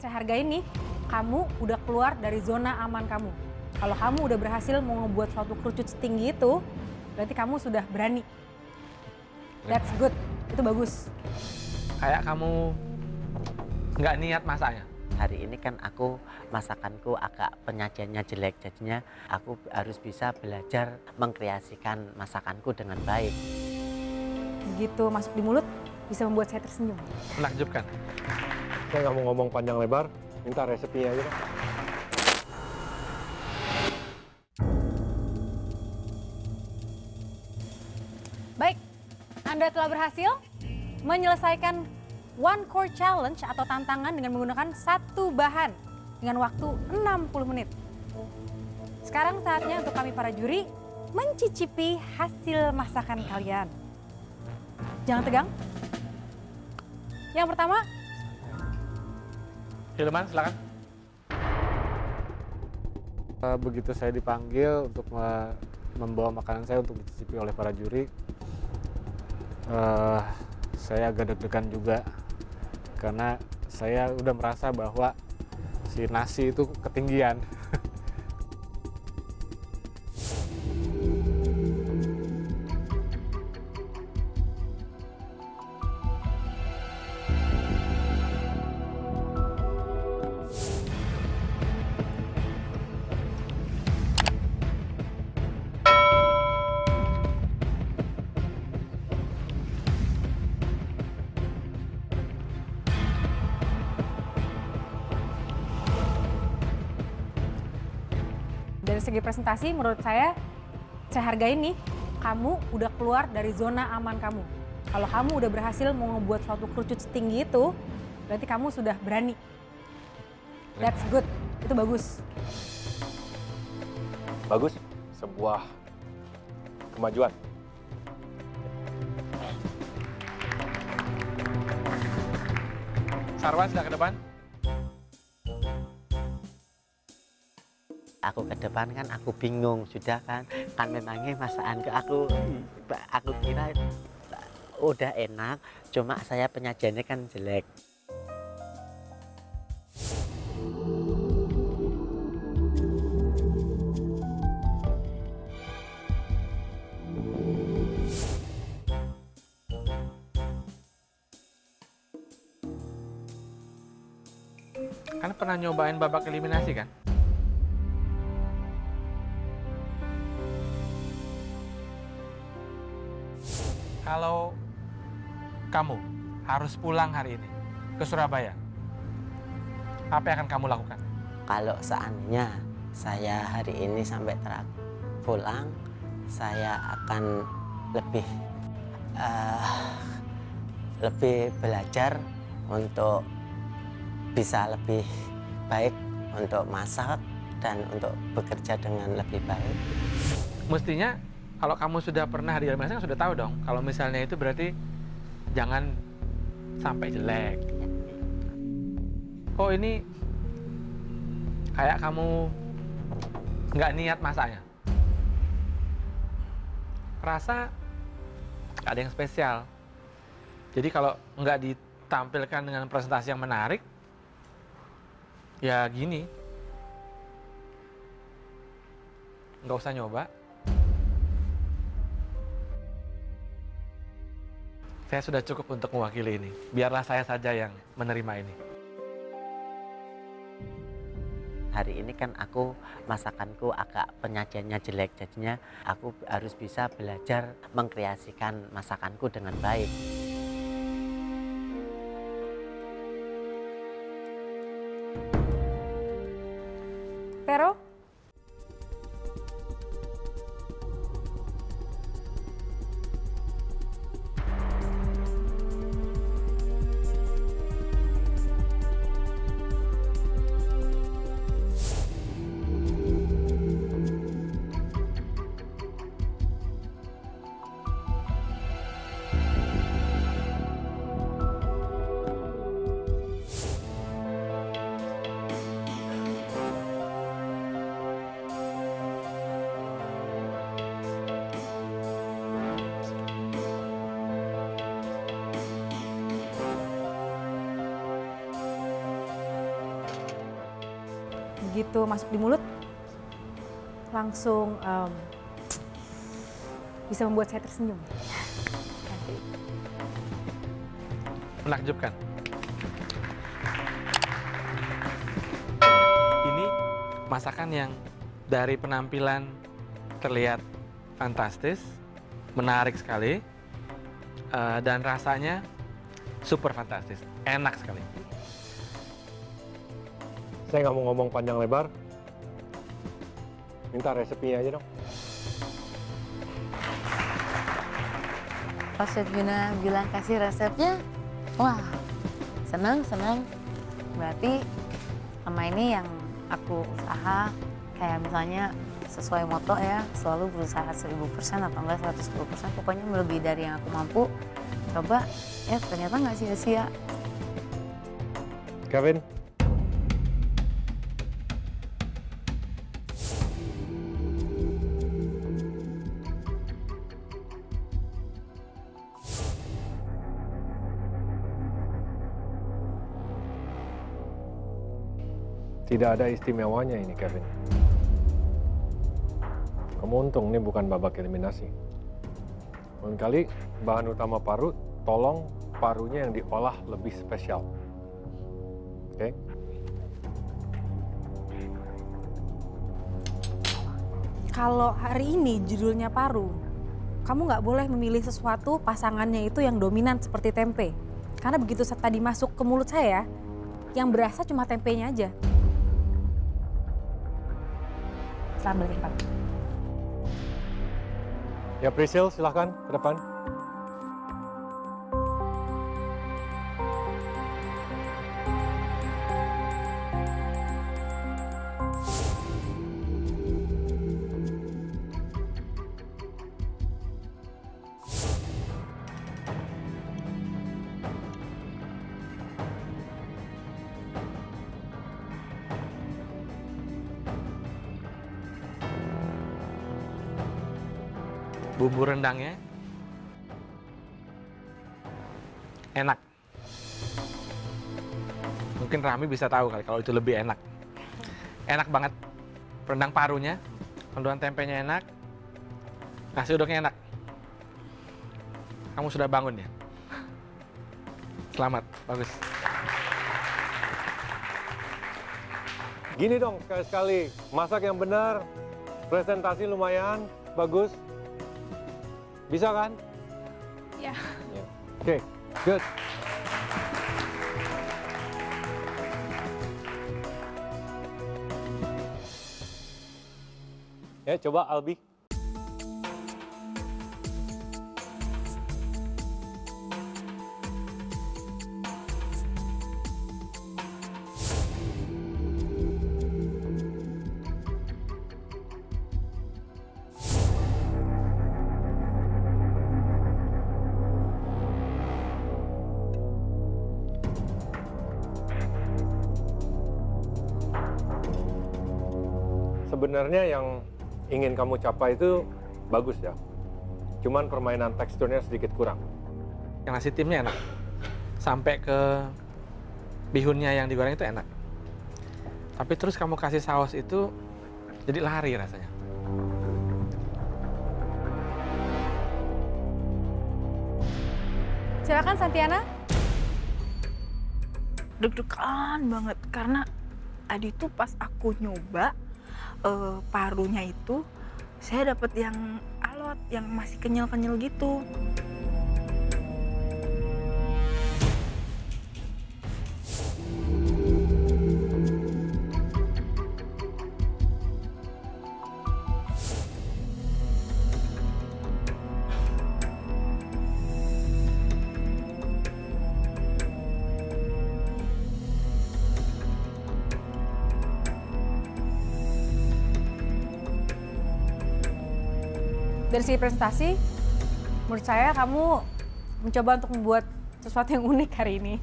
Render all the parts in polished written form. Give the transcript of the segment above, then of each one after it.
Saya hargain nih, kamu udah keluar dari zona aman kamu. Kalau kamu udah berhasil mau ngebuat suatu kerucut setinggi itu, berarti kamu sudah berani. That's good, itu bagus. Kayak kamu nggak niat masaknya. Hari ini kan aku masakanku agak penyajiannya jelek, jadinya aku harus bisa belajar mengkreasikan masakanku dengan baik. Begitu masuk di mulut, bisa membuat saya tersenyum. Menakjubkan. Saya nggak mau ngomong panjang lebar, minta resepnya aja. Baik, Anda telah berhasil menyelesaikan One Core Challenge atau tantangan dengan menggunakan satu bahan dengan waktu 60 menit. Sekarang saatnya untuk kami para juri mencicipi hasil masakan kalian. Jangan tegang. Yang pertama, Hilman, silakan. Begitu saya dipanggil untuk membawa makanan saya untuk dicicipi oleh para juri, saya agak deg-degan juga karena saya udah merasa bahwa si nasi itu ketinggian. dari segi presentasi menurut saya hargain nih, kamu udah keluar dari zona aman kamu. Kalau kamu udah berhasil mau ngebuat suatu kerucut setinggi itu, berarti kamu sudah berani. That's good, itu bagus. Bagus, sebuah kemajuan. Sarwan, silakan ke depan. Aku ke depan kan aku bingung sudah kan memangnya masakan ke aku kira udah enak, cuma saya penyajiannya kan jelek. Kan pernah nyobain babak eliminasi kan? Kalau kamu harus pulang hari ini ke Surabaya, apa yang akan kamu lakukan? Kalau seandainya saya hari ini sampai pulang, saya akan lebih belajar untuk bisa lebih baik untuk masak dan untuk bekerja dengan lebih baik. Mestinya kalau kamu sudah pernah di eliminasi kan sudah tahu dong. Kalau misalnya itu berarti jangan sampai jelek. Oh ini kayak kamu nggak niat masaknya. Rasa ada yang spesial. Jadi kalau nggak ditampilkan dengan presentasi yang menarik, ya gini, nggak usah nyoba. Saya sudah cukup untuk mewakili ini. Biarlah saya saja yang menerima ini. Hari ini kan aku masakanku agak penyajiannya jelek, jadinya aku harus bisa belajar mengkreasikan masakanku dengan baik. Vero? begitu masuk di mulut langsung bisa membuat saya tersenyum. Menakjubkan. Ini masakan yang dari penampilan terlihat fantastis, menarik sekali, dan rasanya super fantastis, enak sekali. Saya nggak mau ngomong panjang lebar. Minta resepnya aja dong. Pas Chef Juna bilang kasih resepnya, wah seneng. Berarti sama ini yang aku usaha, kayak misalnya sesuai moto ya, selalu berusaha 1000% atau enggak 110%, pokoknya melebihi dari yang aku mampu. Coba, ternyata nggak sia-sia. Kevin, tidak ada istimewanya ini, Kevin. Kamu untung ini bukan babak eliminasi. Lain kali bahan utama paru, tolong parunya yang diolah lebih spesial. Oke? Kalau hari ini judulnya paru, kamu nggak boleh memilih sesuatu pasangannya itu yang dominan seperti tempe. Karena begitu tadi masuk ke mulut saya, yang berasa cuma tempenya aja. Sambal lipat. Ya, Priscil, silahkan ke depan. Bumbu rendangnya enak. Mungkin Rami bisa tahu kali kalau itu lebih enak. Enak banget. Rendang parunya, mendoan tempenya enak, nasi uduknya enak. Kamu sudah bangun ya? Selamat, bagus. Gini dong, sekali-sekali. Masak yang benar, presentasi lumayan, bagus. Bisa kan? Ya. Oke, good. Ya, coba Albi. Sebenarnya yang ingin kamu capai itu bagus ya. Cuman permainan teksturnya sedikit kurang. Yang nasi timnya enak. Sampai ke bihunnya yang digoreng itu enak. Tapi terus kamu kasih saus itu jadi lari rasanya. Silakan Santiana. Deg-degan banget karena tadi tuh pas aku nyoba parunya itu saya dapat yang alot, yang masih kenyal-kenyal gitu. Dari segi presentasi, menurut saya kamu mencoba untuk membuat sesuatu yang unik hari ini.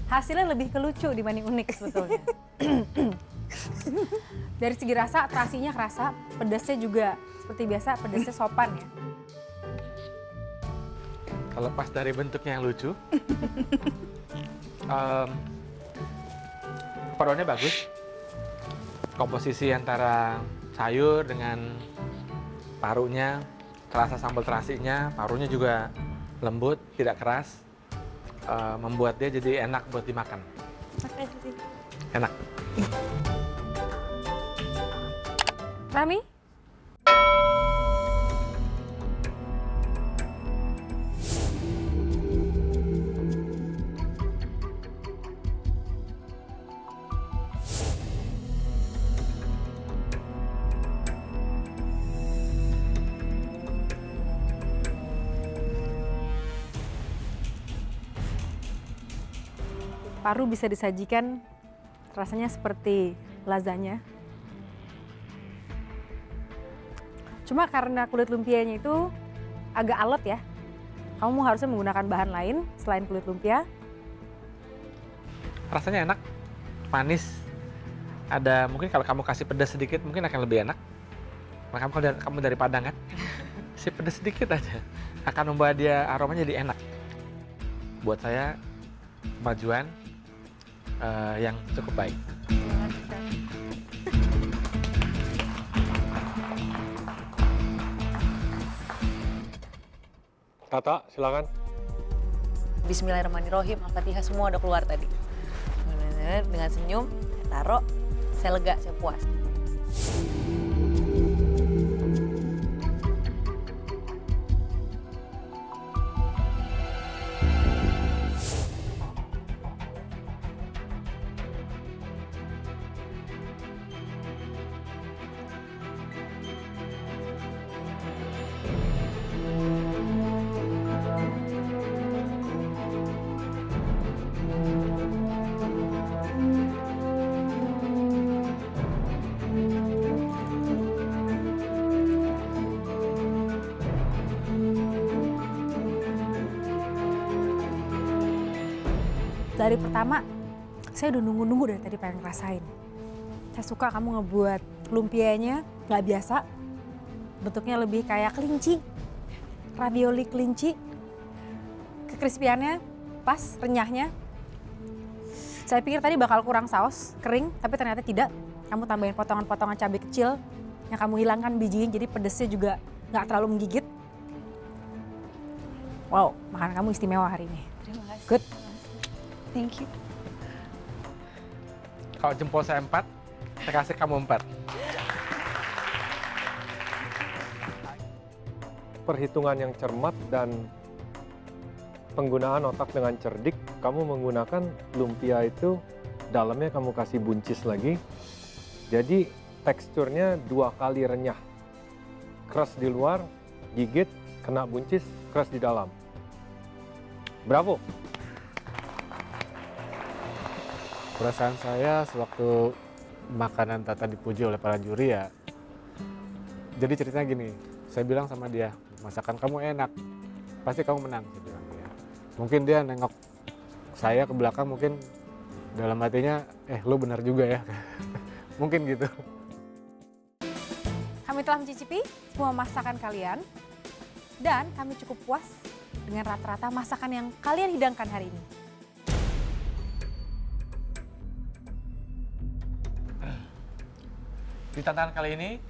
Hasilnya lebih kelucu dibanding unik sebetulnya. Dari segi rasa, terasinya kerasa, pedasnya juga seperti biasa, pedasnya sopan ya. Kalau pas dari bentuknya yang lucu, paruannya bagus, komposisi antara sayur dengan parunya, terasa sambal terasinya, parunya juga lembut, tidak keras, membuat dia jadi enak buat dimakan. Enak. Rami? Paru bisa disajikan rasanya seperti lasagna. Cuma karena kulit lumpianya itu agak alot ya, kamu harusnya menggunakan bahan lain selain kulit lumpia. Rasanya enak, manis. Ada mungkin kalau kamu kasih pedas sedikit mungkin akan lebih enak. Maka kamu dari Padang kan, si pedas sedikit aja akan membuat dia aromanya jadi enak. Buat saya kemajuan yang cukup baik. Tata, silakan. Bismillahirrahmanirrahim, Al-Fatihah semua udah keluar tadi. Dengan senyum, saya taruh, saya lega, saya puas. Dari pertama, saya udah nunggu-nunggu dari tadi pengen ngerasain. Saya suka kamu ngebuat lumpianya nggak biasa. Bentuknya lebih kayak kelinci, ravioli kelinci. Kekrispiannya pas, renyahnya. Saya pikir tadi bakal kurang saus, kering, tapi ternyata tidak. Kamu tambahin potongan-potongan cabai kecil yang kamu hilangkan bijinya, jadi pedesnya juga nggak terlalu menggigit. Wow, makanan kamu istimewa hari ini. Terima kasih. Good. Thank you. Kalau jempol saya 4, saya kasih kamu 4. Perhitungan yang cermat dan penggunaan otak dengan cerdik, kamu menggunakan lumpia itu, dalamnya kamu kasih buncis lagi, jadi teksturnya 2 kali renyah. Keras di luar, gigit, kena buncis, keras di dalam. Bravo! Perasaan saya sewaktu makanan Tata dipuji oleh para juri ya, jadi ceritanya gini, saya bilang sama dia, masakan kamu enak, pasti kamu menang, saya bilang dia. Mungkin dia nengok saya ke belakang, mungkin dalam hatinya, lu benar juga ya, mungkin gitu. Kami telah mencicipi semua masakan kalian dan kami cukup puas dengan rata-rata masakan yang kalian hidangkan hari ini. Di tantangan kali ini,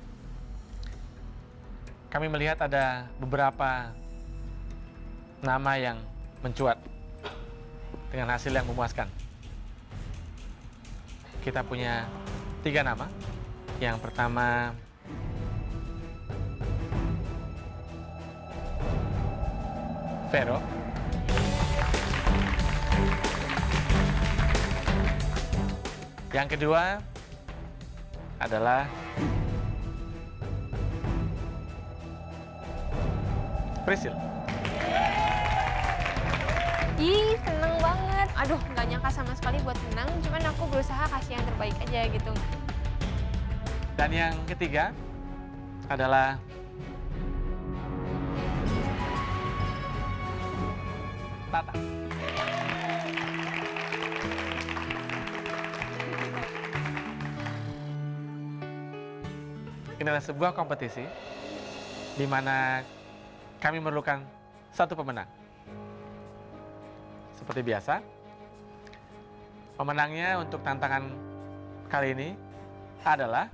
kami melihat ada beberapa nama yang mencuat dengan hasil yang memuaskan. Kita punya 3 nama. Yang pertama, Vero. Yang kedua adalah Prisil. Ih, seneng banget. Aduh, nggak nyangka sama sekali buat menang. Cuman aku berusaha kasih yang terbaik aja gitu. Dan yang ketiga adalah Tata. Ini adalah sebuah kompetisi di mana kami memerlukan satu pemenang. Seperti biasa, pemenangnya untuk tantangan kali ini adalah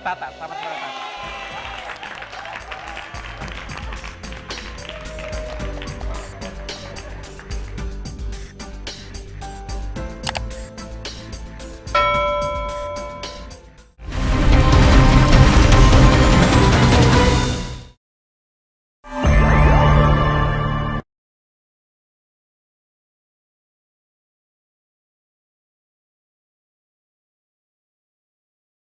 Tata. Selamat kepada Tata.